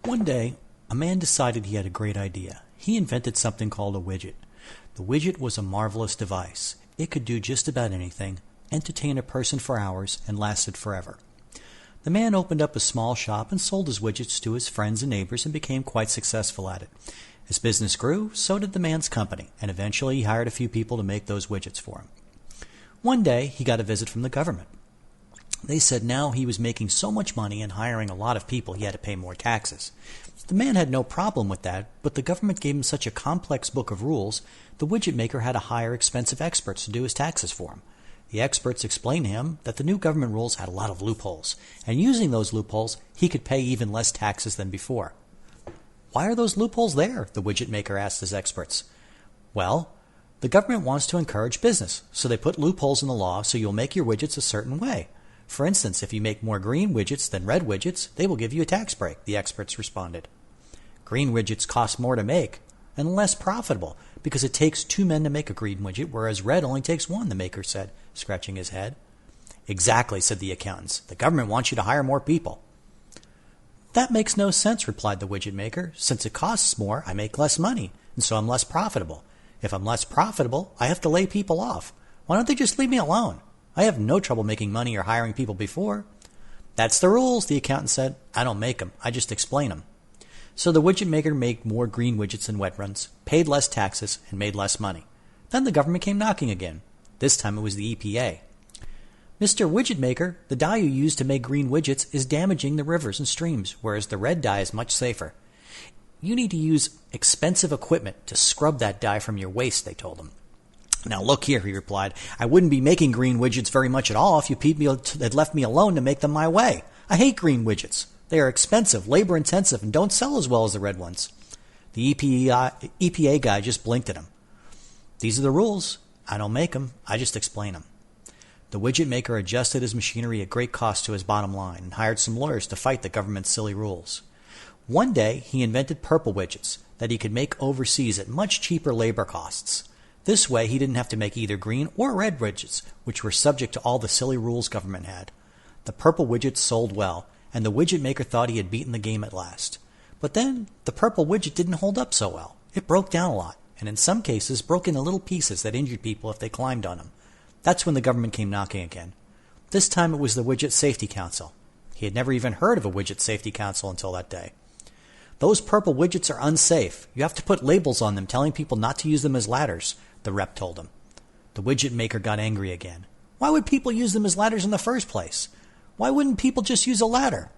One day, a man decided he had a great idea. He invented something called a widget. The widget was a marvelous device. It could do just about anything, entertain a person for hours, and lasted forever. The man opened up a small shop and sold his widgets to his friends and neighbors and became quite successful at it. As business grew, so did the man's company, and eventually he hired a few people to make those widgets for him. One day, he got a visit from the government. They said now he was making so much money and hiring a lot of people he had to pay more taxes. The man had no problem with that, but the government gave him such a complex book of rules, the widget maker had to hire expensive experts to do his taxes for him. The experts explained to him that the new government rules had a lot of loopholes, and using those loopholes, he could pay even less taxes than before. Why are those loopholes there? The widget maker asked his experts. Well, the government wants to encourage business, so they put loopholes in the law so you'll make your widgets a certain way. For instance, if you make more green widgets than red widgets, they will give you a tax break, the experts responded. Green widgets cost more to make and less profitable because it takes 2 men to make a green widget, whereas red only takes 1, the maker said, scratching his head. Exactly, said the accountants. The government wants you to hire more people. That makes no sense, replied the widget maker. Since it costs more, I make less money, and so I'm less profitable. If I'm less profitable, I have to lay people off. Why don't they just leave me alone? I have no trouble making money or hiring people before. That's the rules, the accountant said. I don't make them. I just explain them. So the widget maker made more green widgets than wet ones, paid less taxes, and made less money. Then the government came knocking again. This time it was the EPA. Mr. Widget Maker, the dye you use to make green widgets is damaging the rivers and streams, whereas the red dye is much safer. You need to use expensive equipment to scrub that dye from your waste, they told him. Now look here, he replied. I wouldn't be making green widgets very much at all if you people had left me alone to make them my way. I hate green widgets. They are expensive, labor-intensive, and don't sell as well as the red ones. The EPA guy just blinked at him. These are the rules. I don't make them. I just explain them. The widget maker adjusted his machinery at great cost to his bottom line and hired some lawyers to fight the government's silly rules. One day, he invented purple widgets that he could make overseas at much cheaper labor costs. This way, he didn't have to make either green or red widgets, which were subject to all the silly rules government had. The purple widgets sold well, and the widget maker thought he had beaten the game at last. But then, the purple widget didn't hold up so well. It broke down a lot, and in some cases broke into little pieces that injured people if they climbed on them. That's when the government came knocking again. This time it was the Widget Safety Council. He had never even heard of a Widget Safety Council until that day. Those purple widgets are unsafe. You have to put labels on them telling people not to use them as ladders, the rep told him. The widget maker got angry again. Why would people use them as ladders in the first place? Why wouldn't people just use a ladder?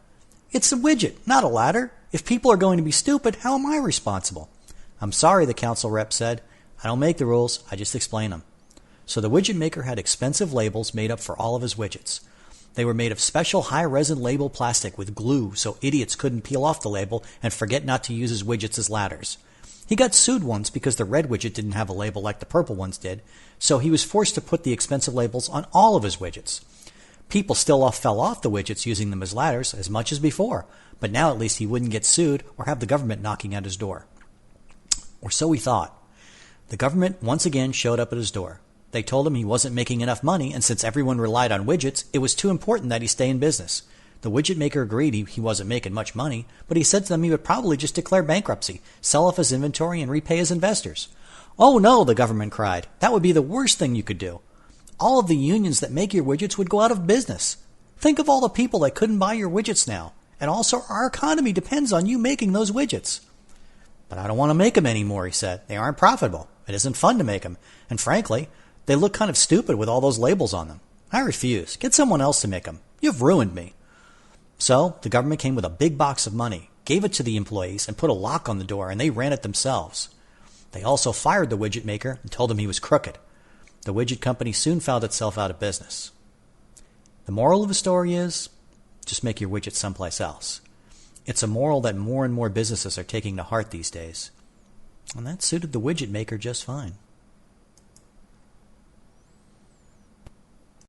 It's a widget, not a ladder. If people are going to be stupid, how am I responsible? I'm sorry, the council rep said. I don't make the rules, I just explain them. So the widget maker had expensive labels made up for all of his widgets. They were made of special high-resin label plastic with glue so idiots couldn't peel off the label and forget not to use his widgets as ladders. He got sued once because the red widget didn't have a label like the purple ones did, so he was forced to put the expensive labels on all of his widgets. People still fell off the widgets using them as ladders as much as before, but now at least he wouldn't get sued or have the government knocking at his door. Or so he thought. The government once again showed up at his door. They told him he wasn't making enough money, and since everyone relied on widgets, it was too important that he stay in business. The widget maker agreed he wasn't making much money, but he said to them he would probably just declare bankruptcy, sell off his inventory, and repay his investors. Oh no, the government cried. That would be the worst thing you could do. All of the unions that make your widgets would go out of business. Think of all the people that couldn't buy your widgets now. And also our economy depends on you making those widgets. But I don't want to make them anymore, he said. They aren't profitable. It isn't fun to make them. And frankly, they look kind of stupid with all those labels on them. I refuse. Get someone else to make them. You've ruined me. So the government came with a big box of money, gave it to the employees, and put a lock on the door, and they ran it themselves. They also fired the widget maker and told him he was crooked. The widget company soon found itself out of business. The moral of the story is, just make your widgets someplace else. It's a moral that more and more businesses are taking to heart these days. And that suited the widget maker just fine.